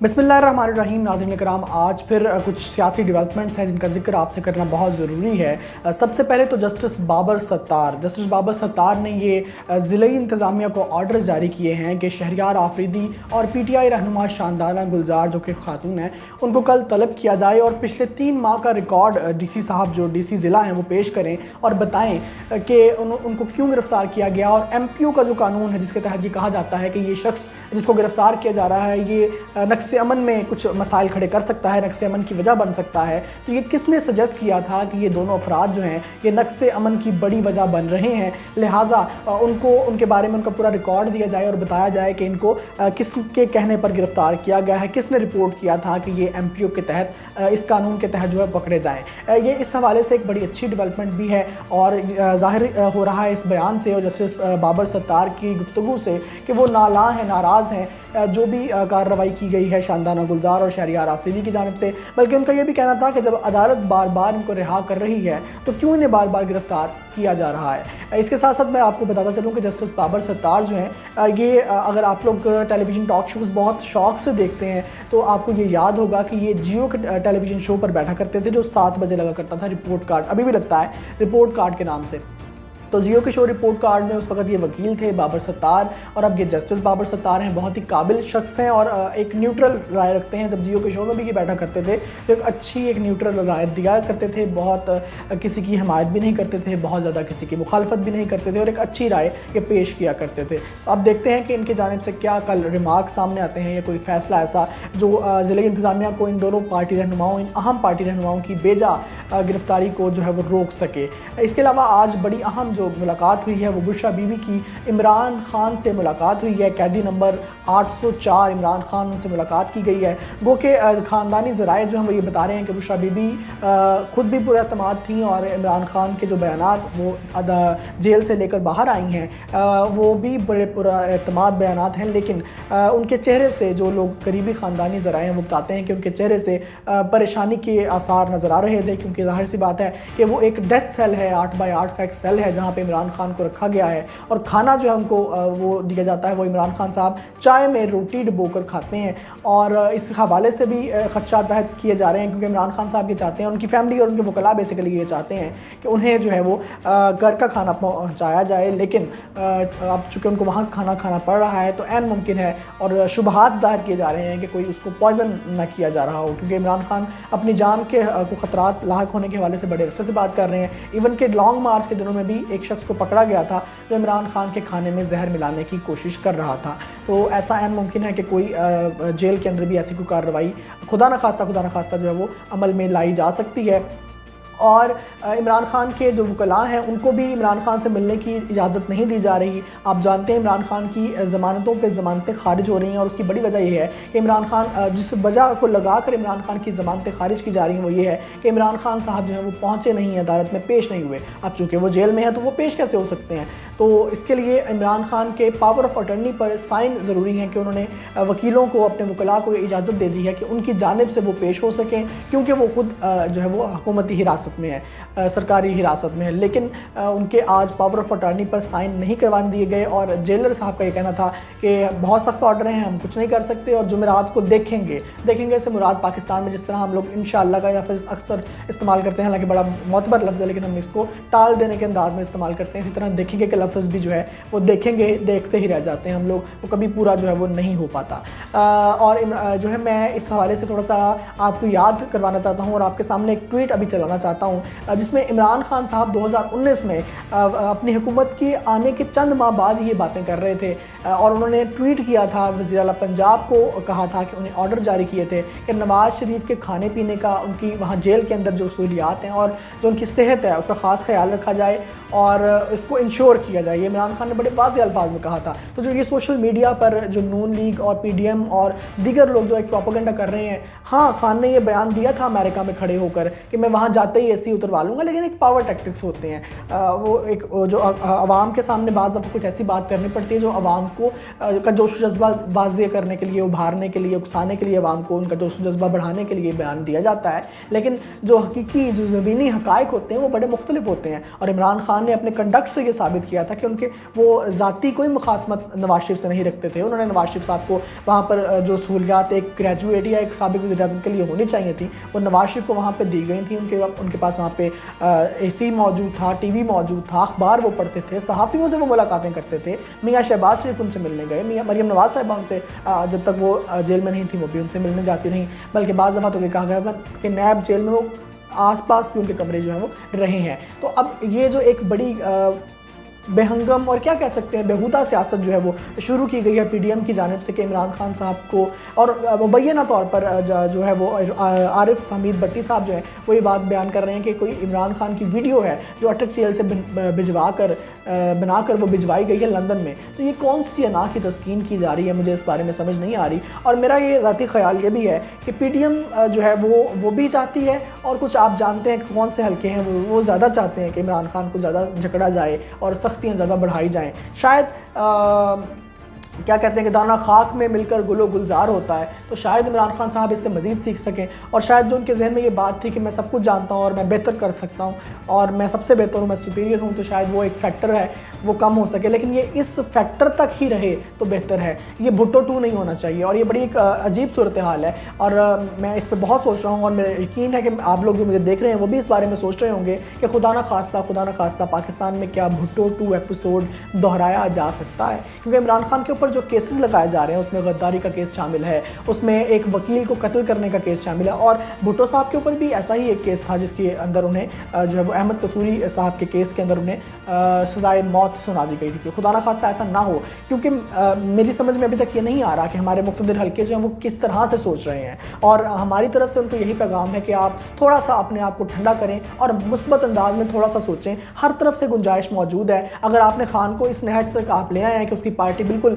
बिस्मिल्लाहिर्रहमानिर्रहीम। नाज़रीन करام, आज फिर कुछ सियासी डेवलपमेंट्स हैं जिनका जिक्र आपसे करना बहुत ज़रूरी है। सबसे पहले तो जस्टिस बाबर सत्तार ने ये ज़िली इंतज़ामिया को ऑर्डर जारी किए हैं कि शहरियार आफरीदी और PTI रहनुमा शानदाना गुलजार जो कि खातून हैं, उनको कल तलब किया जाए और पिछले 3 माह का रिकॉर्ड DC साहब जो DC ज़िला हैं वो पेश करें और बताएं कि उनको क्यों गिरफ़्तार किया गया। और MPO का जो कानून है जिसके तहत ये कहा जाता है कि ये शख्स जिसको गिरफ़्तार किया जा रहा है ये नक्स अमन में कुछ मसाइल खड़े कर सकता है, नक्स अमन की वजह बन सकता है। तो ये किसने सजेस्ट किया था कि ये दोनों अफराद जो हैं ये नक्स अमन की बड़ी वजह बन रहे हैं, लिहाजा उनको उनके बारे में उनका पूरा रिकॉर्ड दिया जाए और बताया जाए कि इनको किसके कहने पर गिरफ़्तार किया गया है, किसने रिपोर्ट किया था कि ये MPO के तहत इस कानून के तहत जो है पकड़े जाएँ। ये इस हवाले से एक बड़ी अच्छी डेवलपमेंट भी है और ज़ाहिर हो रहा है इस बयान से और जस्टिस बाबर सत्तार की गुफ्तगू से कि वो नाला हैं, नाराज़ हैं जो भी कार्रवाई की गई है शानदाना गुलजार और शहरियार आफरीदी की जानिब से। बल्कि उनका ये भी कहना था कि जब अदालत बार बार इनको रिहा कर रही है तो क्यों इन्हें बार बार गिरफ़्तार किया जा रहा है। इसके साथ साथ मैं आपको बताता चलूँ कि जस्टिस बाबर सत्तार जो हैं ये अगर आप लोग टेलीविज़न टॉक शोज़ बहुत शौक़ से देखते हैं तो आपको ये याद होगा कि ये जियो के टेलीविज़न शो पर बैठा करते थे जो 7 बजे लगा करता था, रिपोर्ट कार्ड, अभी भी लगता है रिपोर्ट कार्ड के नाम से। तो जियो के शो रिपोर्ट कार्ड में उस वक्त ये वकील थे बाबर सत्तार और अब ये जस्टिस बाबर सत्तार हैं। बहुत ही काबिल शख्स हैं और एक न्यूट्रल राय रखते हैं। जब जियो के शो में भी ये बैठा करते थे तो एक अच्छी एक न्यूट्रल राय दिया करते थे, बहुत किसी की हमायत भी नहीं करते थे, बहुत ज़्यादा किसी की मुखालफत भी नहीं करते थे और एक अच्छी राय ये पेश किया करते थे। तो अब देखते हैं कि इनकी जानिब से क्या कल रिमार्क सामने आते हैं या कोई फ़ैसला ऐसा जो ज़िले इंतज़ामिया को इन दोनों पार्टी रहनुमाओं, इन अहम पार्टी रहनुमाओं की बेजा गिरफ़्तारी को जो है वो रोक सके। इसके अलावा आज बड़ी अहम जो मुलाकात हुई है वो बुशरा बीबी की इमरान खान से मुलाकात हुई है। कैदी नंबर 804 इमरान खान उनसे मुलाकात की गई है। गो के ख़ानदानी ज़राए जो हैं वो ये बता रहे हैं कि बुशरा बीबी ख़ुद भी पुरअतमाद थी और इमरान खान के जो बयानात वो जेल से लेकर बाहर आई हैं वो भी बड़े पुरअतमाद बयानात हैं। लेकिन उनके चेहरे से जो लोग करीबी ख़ानदानी ज़राए हैं वो बताते हैं कि उनके चेहरे से परेशानी के आसार नज़र आ रहे थे, क्योंकि ज़ाहिर सी बात है कि वो एक डेथ सेल है, 8x8 का एक सेल है जहाँ पे इमरान खान को रखा गया है और खाना जो है उनको वो दिया जाता है वो इमरान खान साहब चाय में रोटी डुबोकर खाते हैं। और इस हवाले से भी खदशात ज़ाहिर किए जा रहे हैं क्योंकि इमरान खान साहब ये चाहते हैं, उनकी फैमिली और उनके वकला बेसिकली ये चाहते हैं कि उन्हें जो है वो घर का खाना पहुँचाया जाए। लेकिन अब चूँकि उनको वहाँ खाना खाना पड़ रहा है तो ऐन मुमकिन है और शुबहात ज़ाहिर किए जा रहे हैं कि कोई उसको पॉइज़न ना किया जा रहा हो, क्योंकि इमरान खान अपनी जान के को ख़तरात लाहक होने के हवाले से बड़े अरसे से बात कर रहे हैं। इवन के लॉन्ग मार्च के दिनों में भी एक शख्स को पकड़ा गया था जो इमरान खान के खाने में जहर मिलाने की कोशिश कर रहा था। तो ऐसा ऐन मुमकिन है कि कोई जेल के अंदर भी ऐसी कोई कार्रवाई खुदा न खास्ता जो है वो अमल में लाई जा सकती है। और इमरान खान के जो वकला हैं उनको भी इमरान खान से मिलने की इजाज़त नहीं दी जा रही। आप जानते हैं इमरान खान की ज़मानतों पे ज़मानतें खारिज हो रही हैं और उसकी बड़ी वजह यह है कि इमरान खान जिस वजह को लगा कर इमरान खान की ज़मानतें खारिज की जा रही हैं वो ये है कि इमरान खान साहब जो है वो पहुँचे नहीं, अदालत में पेश नहीं हुए। अब चूँकि वो जेल में है तो वो पेश कैसे हो सकते हैं। तो इसके लिए इमरान खान के पावर ऑफ अटर्नी पर साइन ज़रूरी है कि उन्होंने वकीलों को, अपने वकला को इजाज़त दे दी है कि उनकी जानिब से वो पेश हो सकें, क्योंकि वो ख़ुद जो है वो हुकूमती हिरासत में है, सरकारी हिरासत में है। लेकिन उनके आज पावर ऑफ अटर्नी पर साइन नहीं करवाने दिए गए और जेलर साहब का ये कहना था कि बहुत सख्त ऑर्डर हैं, हम कुछ नहीं कर सकते और जुमेरात को देखेंगे से मुराद पाकिस्तान में जिस तरह हम लोग इंशाअल्लाह का लफ्ज़ अक्सर इस्तेमाल करते हैं, हालांकि बड़ा मोतबर लफ्ज़ है लेकिन हम इसको टाल देने के अंदाज़ में इस्तेमाल करते हैं। इसी तरह देखेंगे के लफ्ज़ भी जो है वो देखते ही रह जाते हैं हम लोग, वो कभी पूरा जो है वो नहीं हो पाता। और जो है मैं इस हवाले से थोड़ा सा आपको याद करवाना चाहता हूँ और आपके सामने एक ट्वीट अभी चलाना चाहता हूँ जिसमें इमरान खान साहब 2019 में अपनी हुकूमत के आने के चंद माह बाद ये बातें कर रहे थे और उन्होंने ट्वीट किया था, वज़ीर आला पंजाब को कहा था कि उन्हें ऑर्डर जारी किए थे कि नवाज़ शरीफ के खाने पीने का, उनकी वहाँ जेल के अंदर जो सहूलियात हैं और जो उनकी सेहत है उसका ख़ास ख्याल रखा जाए और इसको इंश्योर किया जाए। ये इमरान खान ने बड़े वाज़ेह अल्फाज में कहा था। तो जो ये सोशल मीडिया पर जो नून लीग और PDM और दीगर लोग जो एक प्रोपेगेंडा कर रहे हैं, हाँ खान ने ये बयान दिया था अमेरिका में खड़े होकर कि मैं वहाँ जाते ہی AC اتروا لوں گا، لیکن ایک پاور ٹیکٹکس ہوتے ہیں، وہ ایک جو عوام کے سامنے بعض دفعہ کچھ ایسی بات کرنی پڑتی ہے جو عوام کو کا جوش و جذبہ واضح کرنے کے لیے، ابھارنے کے لیے، اکسانے کے لیے، عوام کو ان کا جوش و جذبہ بڑھانے کے لیے بیان دیا جاتا ہے، لیکن جو حقیقی جو زمینی حقائق ہوتے ہیں وہ بڑے مختلف ہوتے ہیں۔ اور عمران خان نے اپنے کنڈکٹ سے یہ ثابت کیا تھا کہ ان کے وہ ذاتی کوئی مخاصمت نواز شریف سے نہیں رکھتے تھے، انہوں نے نواز شریف صاحب کو وہاں پر جو سہولیات ایک گریجویٹ یا ایک سابق وزیر اعظم کے لیے ہونی چاہیے تھی وہ نواز شریف کو وہاں پہ دی گئی تھیں۔ ان کے پاس وہاں پہ AC موجود تھا، TV موجود تھا، اخبار وہ پڑھتے تھے، صحافیوں سے وہ ملاقاتیں کرتے تھے، میاں شہباز شریف ان سے ملنے گئے، میاں مریم نواز صاحبہ ان سے جب تک وہ جیل میں نہیں تھی وہ بھی ان سے ملنے جاتی رہیں، بلکہ بعض دفعہ تو یہ کہا گیا تھا کہ نیب جیل میں وہ آس پاس بھی ان کے کمرے جو ہیں وہ رہے ہیں۔ تو اب یہ جو ایک بڑی بے ہنگم اور کیا کہہ سکتے ہیں بیہودہ سیاست جو ہے وہ شروع کی گئی ہے PDM کی جانب سے کہ عمران خان صاحب کو، اور مبینہ طور پر جو ہے وہ عارف حمید بٹی صاحب جو ہیں وہ یہ بات بیان کر رہے ہیں کہ کوئی عمران خان کی ویڈیو ہے جو اٹک جیل سے بنا کر وہ بھجوائی گئی ہے لندن میں، تو یہ کون سی انا کی تسکین کی جا رہی ہے، مجھے اس بارے میں سمجھ نہیں آ رہی۔ اور میرا یہ ذاتی خیال یہ بھی ہے کہ PDM جو ہے وہ بھی چاہتی ہے، اور کچھ آپ جانتے ہیں کہ کون سے حلقے ہیں وہ زیادہ چاہتے ہیں کہ عمران خان کو زیادہ جھگڑا جائے اور سختیاں زیادہ بڑھائی جائیں۔ شاید کیا کہتے ہیں کہ دانہ خاک میں مل کر گل و گلزار ہوتا ہے، تو شاید عمران خان صاحب اس سے مزید سیکھ سکیں، اور شاید جو ان کے ذہن میں یہ بات تھی کہ میں سب کچھ جانتا ہوں اور میں بہتر کر سکتا ہوں اور میں سب سے بہتر ہوں، میں سپیریئر ہوں، تو شاید وہ ایک فیکٹر ہے وہ کم ہو سکے، لیکن یہ اس فیکٹر تک ہی رہے تو بہتر ہے، یہ بھٹو 2 نہیں ہونا چاہیے۔ اور یہ بڑی ایک عجیب صورتحال ہے، اور میں اس پہ بہت سوچ رہا ہوں، اور میرا یقین ہے کہ آپ لوگ جو مجھے دیکھ رہے ہیں وہ بھی اس بارے میں سوچ رہے ہوں گے کہ خدا نہ خواستہ پاکستان میں کیا بھٹو 2 ایپیسوڈ دہرایا جا سکتا ہے، کیونکہ عمران خان کے اوپر جو کیسز لگائے جا رہے ہیں اس میں غداری کا کیس شامل ہے، اس میں ایک وکیل کو قتل کرنے کا کیس شامل ہے، اور بھٹو صاحب کے اوپر بھی ایسا ہی ایک کیس تھا جس کے اندر انہیں جو ہے وہ احمد قصوری صاحب کے کیس کے اندر انہیں سزائے موت سنا دی گئی تھی۔ خدا نہ خواستہ ایسا نہ ہو، کیونکہ میری سمجھ میں ابھی تک یہ نہیں آ رہا کہ ہمارے مقتدر حلقے جو ہیں وہ کس طرح سے سوچ رہے ہیں، اور ہماری طرف سے ان کو یہی پیغام ہے کہ آپ تھوڑا سا اپنے آپ کو ٹھنڈا کریں اور مثبت انداز میں تھوڑا سا سوچیں۔ ہر طرف سے گنجائش موجود ہے، اگر آپ نے خان کو اس نہج تک آپ لے آئے ہیں کہ اس کی پارٹی بالکل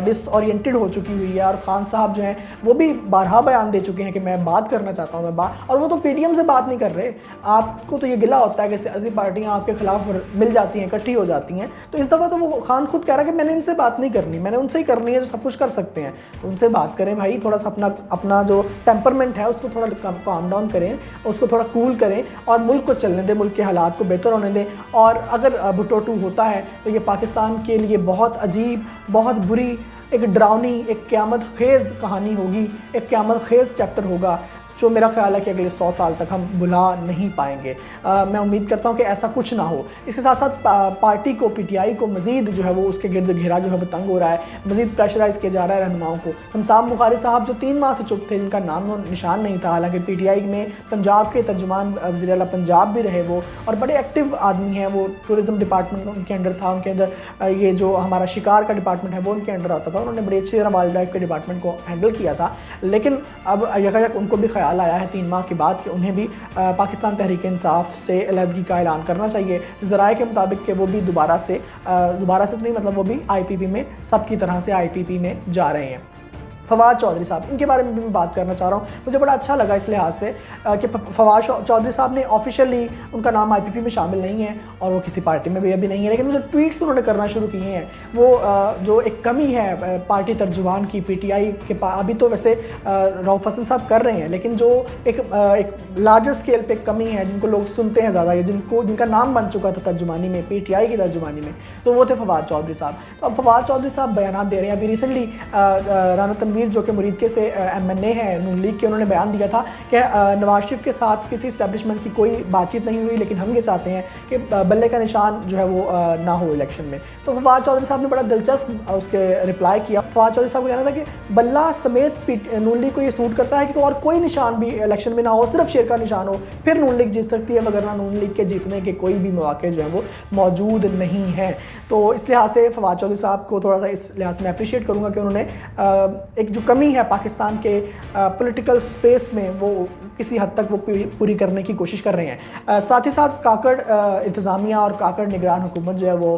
ڈس اورینٹڈ ہو چکی ہوئی ہے، اور خان صاحب جو ہیں وہ بھی بارہا بیان دے چکے ہیں کہ میں بات کرنا چاہتا ہوں، اور وہ تو PDM سے بات نہیں کر رہے، آپ کو تو یہ گلہ ہوتا ہے کہ سیاسی پارٹیاں آپ کے خلاف مل جاتی ہیں، اکٹھی ہو جاتی ہیں، تو اس دفعہ تو وہ خان خود کہہ رہا ہے کہ میں نے ان سے بات نہیں کرنی، میں نے ان سے ہی کرنی ہے جو سب کچھ کر سکتے ہیں، تو ان سے بات کریں بھائی، تھوڑا سا اپنا جو ٹیمپرمنٹ ہے اس کو تھوڑا کام ڈاؤن کریں، اس کو تھوڑا کول کریں، اور ملک کو چلنے دیں، ملک کے حالات کو بہتر ہونے دیں۔ اور اگر بھٹو 2 ہوتا ہے تو یہ پاکستان کے لیے بہت عجیب، بہت بری، ایک ڈراؤنی، ایک قیامت خیز کہانی ہوگی، ایک قیامت خیز چیپٹر ہوگا جو میرا خیال ہے کہ اگلے 100 سال تک ہم بھلا نہیں پائیں گے۔ میں امید کرتا ہوں کہ ایسا کچھ نہ ہو۔ اس کے ساتھ ساتھ پارٹی کو، PTI کو مزید جو ہے وہ اس کے گرد گھیرا جو ہے وہ تنگ ہو رہا ہے، مزید پریشرائز کیا جا رہا ہے رہنماؤں کو۔ شمسام بخاری صاحب جو 3 ماہ سے چپ تھے، جن کا نام و نشان نہیں تھا، حالانکہ PTI میں پنجاب کے ترجمان وزیر اعلیٰ پنجاب بھی رہے وہ، اور بڑے ایکٹیو آدمی ہیں، وہ ٹورزم ڈپارٹمنٹ ان کے انڈر تھا، ان کے اندر یہ جو ہمارا شکار کا ڈپارٹمنٹ ہے وہ ان کے انڈر آتا تھا، انہوں نے بڑی اچھی طرح وائلڈ لائف کے ڈپارٹمنٹ کو ہینڈل کیا تھا، لیکن اب یکایک ان کو بھی خیال آیا ہے 3 ماہ کے بعد کہ انہیں بھی پاکستان تحریک انصاف سے علیحدگی کا اعلان کرنا چاہیے، ذرائع کے مطابق کہ وہ بھی دوبارہ سے تو نہیں، مطلب وہ بھی IPP میں سب کی طرح سے IPP میں جا رہے ہیں۔ فواد چودھری صاحب، ان کے بارے میں بھی میں بات کرنا چاہ رہا ہوں، مجھے بڑا اچھا لگا اس لحاظ سے کہ فواد چودھری صاحب نے آفیشیلی ان کا نام IPP میں شامل نہیں ہے اور وہ کسی پارٹی میں بھی ابھی نہیں ہے، لیکن وہ جو ٹویٹس انہوں نے کرنا شروع کیے ہیں وہ جو ایک کمی ہے پارٹی ترجمان کی PTI کے ابھی تو ویسے رؤف حسن صاحب کر رہے ہیں، لیکن جو ایک لارجر اسکیل پہ ایک کمی ہے، جن کو لوگ سنتے ہیں زیادہ، یا جن کا نام بن چکا تھا ترجمانی میں، PTI کی ترجمانی میں، تو وہ تھے فواد چودھری صاحب۔ تو اب فواد چودھری صاحب بیانات دے رہے ہیں۔ ابھی ریسنٹلی رانا تنویر جو کہ مریدکے سے MNA ہیں نون لیگ کے، انہوں نے بیان دیا تھا کہ نواز شریف کے ساتھ کسی اسٹیبلشمنٹ کی کوئی بات چیت نہیں ہوئی، لیکن ہم یہ چاہتے ہیں کہ بلے کا نشان جو ہے وہ نہ ہو الیکشن میں۔ تو فواد چودھری صاحب نے بڑا دلچسپ اس کے رپلائی کیا۔ فواد چودھری صاحب کو کہنا تھا کہ بلہ سمیت نون لیگ کو یہ سوٹ کرتا ہے کہ اور کوئی نشان بھی الیکشن میں نہ ہو، صرف شیر کا نشان ہو، پھر نون لیگ جیت سکتی ہے، وگرنہ نون لیگ کے جیتنے کے کوئی بھی مواقع جو ہیں وہ موجود نہیں ہیں۔ تو اس لحاظ سے فواد چودھری صاحب کو تھوڑا سا اس لحاظ سے میں اپریشیٹ کروں گا کہ انہوں نے एक जो कमी है पाकिस्तान के पॉलिटिकल स्पेस में, वो किसी हद तक वो पूरी करने की कोशिश कर रहे हैं। साथ ही साथ काकड़ इंतज़ामिया और काकड़ निगरान हुकूमत जो है वो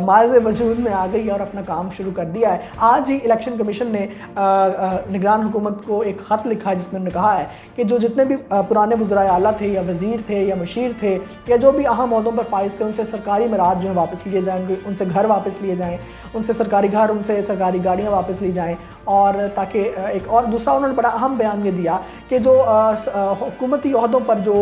माज़ वजूद में आ गई और अपना काम शुरू कर दिया है। आज ही इलेक्शन कमीशन ने निगरान हुकूमत को एक ख़त लिखा है जिसमें उन्होंने कहा है कि जो जितने भी पुराने वज़राए आला थे या वज़ीर थे या मुशीर थे या जो भी अहम ओहदों पर फाइज थे, उनसे सरकारी मराद जो है वापस लिए जाएंगे, उनसे घर वापस लिए जाएँ, उनसे सरकारी घर, उनसे सरकारी गाड़ियाँ वापस ली जाएँ। और ताकि एक और दूसरा उन्होंने बड़ा अहम बयान ये दिया कि जो हुकूमती ओहदों पर जो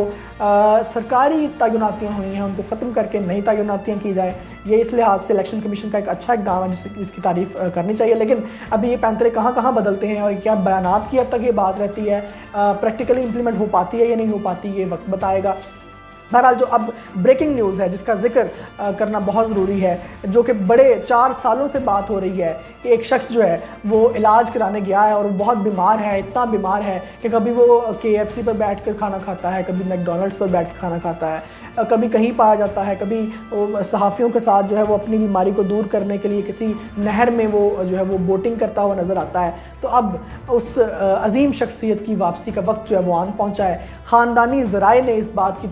सरकारी तैनातियाँ हुई हैं उनको ख़त्म करके नई तैनातियाँ की जाए। ये इस लिहाज से इलेक्शन कमीशन का एक अच्छा इक़दाम है जिसकी तारीफ़ करनी चाहिए। लेकिन अभी ये पैंतरे कहाँ बदलते हैं और क्या बयानात की हद तक ये बात रहती है, प्रैक्टिकली इम्प्लीमेंट हो पाती है या नहीं हो पाती, ये वक्त बताएगा। बहरहाल जो अब ब्रेकिंग न्यूज़ है जिसका जिक्र करना बहुत ज़रूरी है, जो कि बड़े 4 सालों से बात हो रही है कि एक शख्स जो है वो इलाज कराने गया है और वो बहुत बीमार है, इतना बीमार है कि कभी वो KFC पर बैठ कर खाना खाता है, कभी मैकडॉनल्ड्स पर बैठ कर खाना खाता है, कभी कहीं पाया जाता है, कभी सहाफ़ियों के साथ जो है वो अपनी बीमारी को दूर करने के लिए किसी नहर में वो जो है वो बोटिंग करता हुआ नज़र आता है। तो अब उस अजीम शख्सियत की वापसी का वक्त जो है वो आन पहुंचा है। ख़ानदानी ज़राए ने इस बात की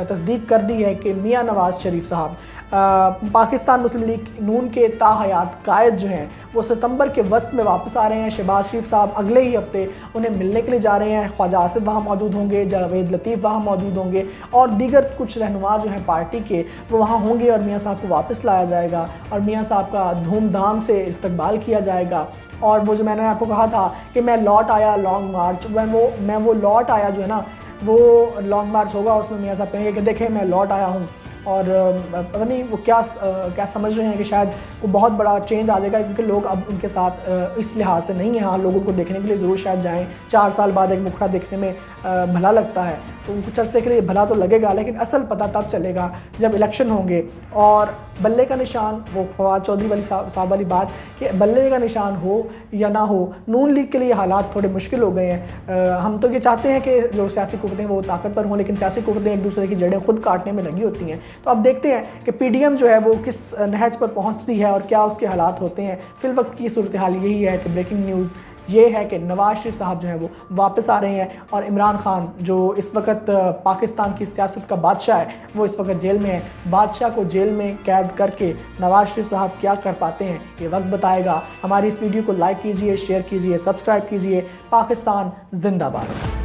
तस्दीक कर दी है कि मियां नवाज़ शरीफ साहब पाकिस्तान मुस्लिम लीग नून के ताहयात कायद जो हैं वो सितंबर के वस्त में वापस आ रहे हैं। शहबाज शरीफ साहब अगले ही हफ्ते उन्हें मिलने के लिए जा रहे हैं। ख्वाजा आसिफ वहाँ मौजूद होंगे, जावेद लतीफ़ वहाँ मौजूद होंगे और दीगर कुछ रहनुमा जो हैं पार्टी के वो वहाँ होंगे और मियाँ साहब को वापस लाया जाएगा और मियाँ साहब का धूमधाम से इस्तकबाल किया जाएगा। और वो जो मैंने आपको कहा था कि मैं लौट आया लॉन्ग मार्च, मैं वो लौट आया जो है ना, वो लॉन्ग मार्च होगा, उसमें मियाँ साहब कहेंगे कि देखें मैं लौट आया हूँ। और पता नहीं वो क्या समझ रहे हैं कि शायद वो बहुत बड़ा चेंज आ जाएगा, क्योंकि लोग अब उनके साथ इस लिहाज से नहीं है। हाँ, लोगों को देखने के लिए ज़रूर शायद जाएं, 4 साल बाद एक मुखड़ा देखने में भला लगता है, तो कुछ अर्से के लिए भला तो लगेगा, लेकिन असल पता तब चलेगा जब इलेक्शन होंगे। और बल्ले का निशान, वो फवाद चौधरी वाली साहब वाली बात कि बल्ले का निशान हो या ना हो, नून लीग के लिए हालात थोड़े मुश्किल हो गए हैं। हम तो ये चाहते हैं कि जो सियासी कुव्वतें वो ताकतवर हों, लेकिन सियासी कुव्वतें एक दूसरे की जड़ें खुद काटने में लगी होती हैं। तो अब देखते हैं कि PDM जो है वो किस नहज पर पहुंचती है और क्या उसके हालात होते हैं। फिल वक्त की सूरत हाल यही है कि ब्रेकिंग न्यूज़ ये है कि नवाज शरीफ साहब जो हैं वो वापस आ रहे हैं और इमरान खान जो इस वक्त पाकिस्तान की सियासत का बादशाह है वो इस वक्त जेल में है। बादशाह को जेल में कैद करके नवाज शरीफ साहब क्या कर पाते हैं ये वक्त बताएगा। हमारी इस वीडियो को लाइक कीजिए, शेयर कीजिए, सब्सक्राइब कीजिए। पाकिस्तान जिंदाबाद।